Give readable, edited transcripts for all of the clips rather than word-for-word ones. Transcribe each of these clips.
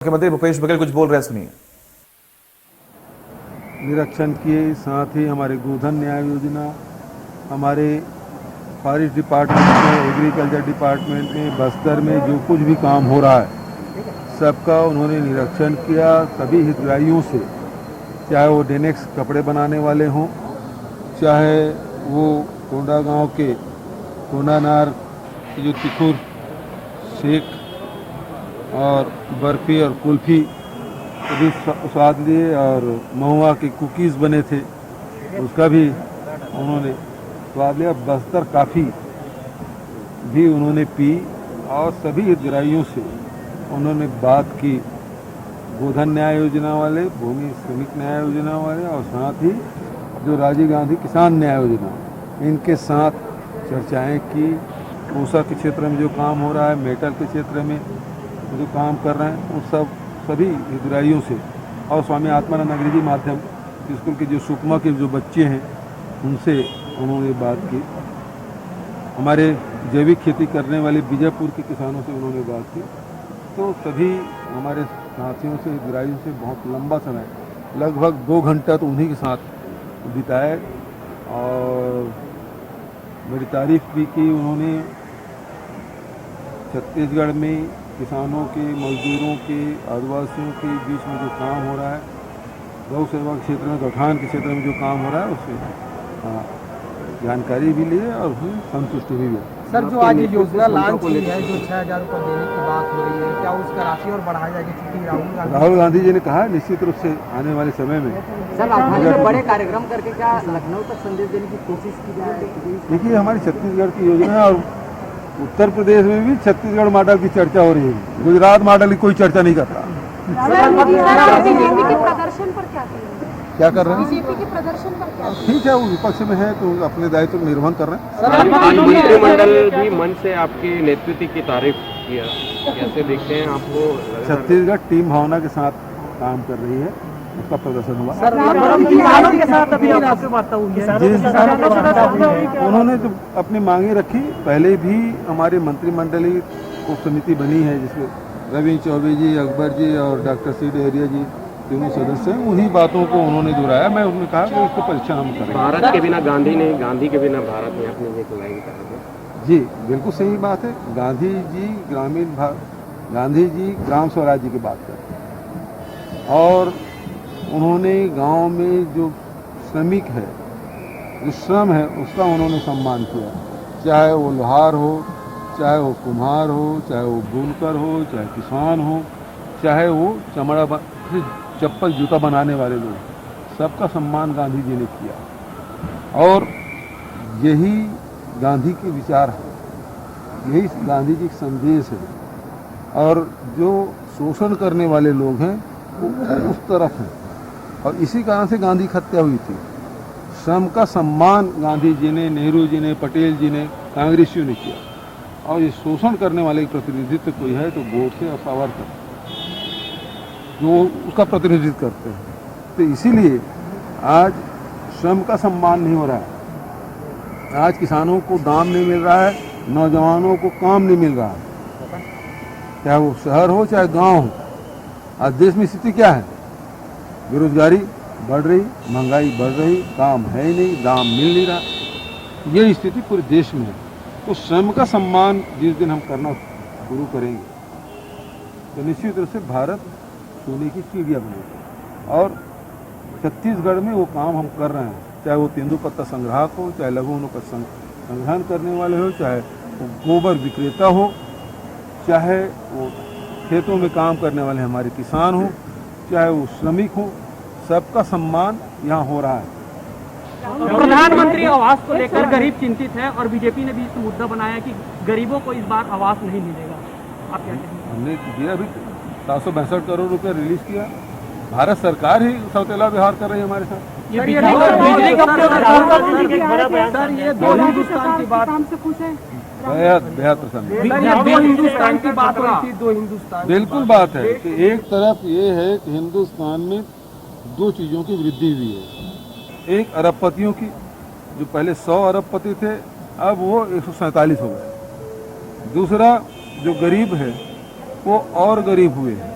मुख्यमंत्री भूपेश बघेल कुछ बोल रहे हैं, सुनिए। निरीक्षण किए, साथ ही हमारे गोधन न्याय योजना, हमारे फॉरेस्ट डिपार्टमेंट में, एग्रीकल्चर डिपार्टमेंट में, बस्तर में जो कुछ भी काम हो रहा है सबका उन्होंने निरीक्षण किया। सभी हितग्राहियों से, चाहे वो डेनेक्स कपड़े बनाने वाले हों, चाहे वो कोंडा गांव के कोंडानार की जो तिखुर शेख और बर्फ़ी और कुल्फ़ी भी स्वाद लिए, और महुआ के कुकीज़ बने थे उसका भी उन्होंने स्वाद लिया। बस्तर काफ़ी भी उन्होंने पी और सभी हितग्राहियों से उन्होंने बात की, गोधन न्याय योजना वाले, भूमि श्रमिक न्याय योजना वाले, और साथ ही जो राजीव गांधी किसान न्याय योजना, इनके साथ चर्चाएं की। ऊषा के क्षेत्र में जो काम हो रहा है, मेटल के क्षेत्र में जो काम कर रहे हैं, उन सभी हितग्राहियों से, और स्वामी आत्मानंद अंग्रेजी माध्यम स्कूल के जो सुकमा के जो बच्चे हैं उनसे उन्होंने बात की। हमारे जैविक खेती करने वाले बीजापुर के किसानों से उन्होंने बात की। तो सभी हमारे साथियों से, हितग्राहियों से बहुत लंबा समय, लगभग 2 घंटा तो उन्हीं के साथ बिताए, और मेरी तारीफ भी की उन्होंने। छत्तीसगढ़ में किसानों के, मजदूरों के, आदिवासियों के बीच में जो काम हो रहा है, गौ सेवा के क्षेत्र में, गौठान के क्षेत्र में जो काम हो रहा है, उससे जानकारी भी ली और संतुष्टि भी है। सर, जो आज ये योजना लॉन्च की है, जो 6,000 रुपये देने की बात हो रही है, क्या उसका राशि और बढ़ाया जाएगी? क्योंकि राहुल गांधी जी ने कहा निश्चित रूप से आने वाले समय में सर राजधानी में बड़े कार्यक्रम करके क्या लखनऊ तक संदेश देने की कोशिश की जाए? देखिए, हमारी छत्तीसगढ़ की योजना है, और उत्तर प्रदेश में भी छत्तीसगढ़ मॉडल की चर्चा हो रही है। गुजरात मॉडल की कोई चर्चा नहीं करता। बीजेपी के प्रदर्शन पर क्या कर रहे हैं? बीजेपी के प्रदर्शन पर क्या? ठीक है, वो विपक्ष में है तो अपने दायित्व निर्वहन कर रहे हैं। आज मंत्रिमंडल भी मन से आपके नेतृत्व की तारीफ किया, कैसे देखते हैं आपको? छत्तीसगढ़ टीम भावना के साथ काम कर रही है, उसका प्रदर्शन हुआ। किसानों के साथ अभी आपसे बात हुई है, उन्होंने जो अपनी मांगे रखी, पहले भी हमारे मंत्रिमंडलीय उप समिति बनी है जिसमें रविंद्र चौबे जी, अकबर जी और डॉक्टर सी डेहरिया जी तीनों सदस्य हैं। उन्हीं बातों को उन्होंने दोहराया। मैं उन्होंने कहा कि इसको परीक्षा हम करेंगे। भारत के बिना गांधी नहीं, गांधी के बिना भारत नहीं, आपने ये लाइन कहा। जी बिल्कुल सही बात है। गांधी जी ग्राम स्वराज्य की बात करते हैं, और उन्होंने गांव में जो श्रमिक है, जो श्रम है, उसका उन्होंने सम्मान किया। चाहे वो लोहार हो, चाहे वो कुम्हार हो, चाहे वो बुनकर हो, चाहे किसान हो, चाहे वो चप्पल जूता बनाने वाले लोग, सबका सम्मान गांधी जी ने किया। और यही गांधी के विचार है, यही गांधी जी का संदेश है। और जो शोषण करने वाले लोग हैं वो उस तरफ हैं, और इसी कारण से गांधी की हत्या हुई थी। श्रम का सम्मान गांधी जी ने, नेहरू जी ने, पटेल जी ने, कांग्रेसियों ने किया। और ये शोषण करने वाले प्रतिनिधित्व कोई है तो गोडसे और सावरकर, जो उसका प्रतिनिधित्व करते हैं। तो इसीलिए आज श्रम का सम्मान नहीं हो रहा है। आज किसानों को दाम नहीं मिल रहा है, नौजवानों को काम नहीं मिल रहा है, चाहे वो शहर हो चाहे गांव हो। आज देश में स्थिति क्या है? बेरोजगारी बढ़ रही, महंगाई बढ़ रही, काम है ही नहीं, दाम मिल नहीं रहा। ये स्थिति पूरे देश में है। तो श्रम का सम्मान जिस दिन हम करना शुरू करेंगे तो निश्चित रूप से भारत सोने की चिड़िया बनेगी। और छत्तीसगढ़ में वो काम हम कर रहे हैं, चाहे वो तेंदुपत्ता संग्राहक हो, चाहे लघु वनोपज संग्रहण करने वाले हो, चाहे वो गोबर विक्रेता हो, चाहे वो खेतों में काम करने वाले हमारे किसान हो, चाहे वो श्रमिक हो, सबका सम्मान यहाँ हो रहा है। प्रधानमंत्री आवास को लेकर गरीब चिंतित है, और बीजेपी ने भी इस मुद्दा बनाया कि गरीबों को इस बार आवास नहीं मिलेगा। आप क्या कहेंगे? हमने दिया भी 762 करोड़ रुपए रिलीज किया। भारत सरकार ही सौतेला व्यवहार कर रही है हमारे साथ। ये बिजली ये दो हिंदुस्तान की बात, बेहद प्रसन्न। दो हिंदुस्तान की बात हो रही थी, दो हिंदुस्तान। बिल्कुल बात है कि एक तरफ ये है कि हिंदुस्तान में 2 चीज़ों की वृद्धि हुई है। एक अरबपतियों की, जो पहले 100 अरबपति थे, अब वो 147 हो गए। दूसरा, जो गरीब है वो और गरीब हुए हैं।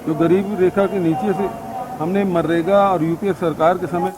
जो गरीबी रेखा के नीचे से हमने मनरेगा और यूपीए सरकार के समय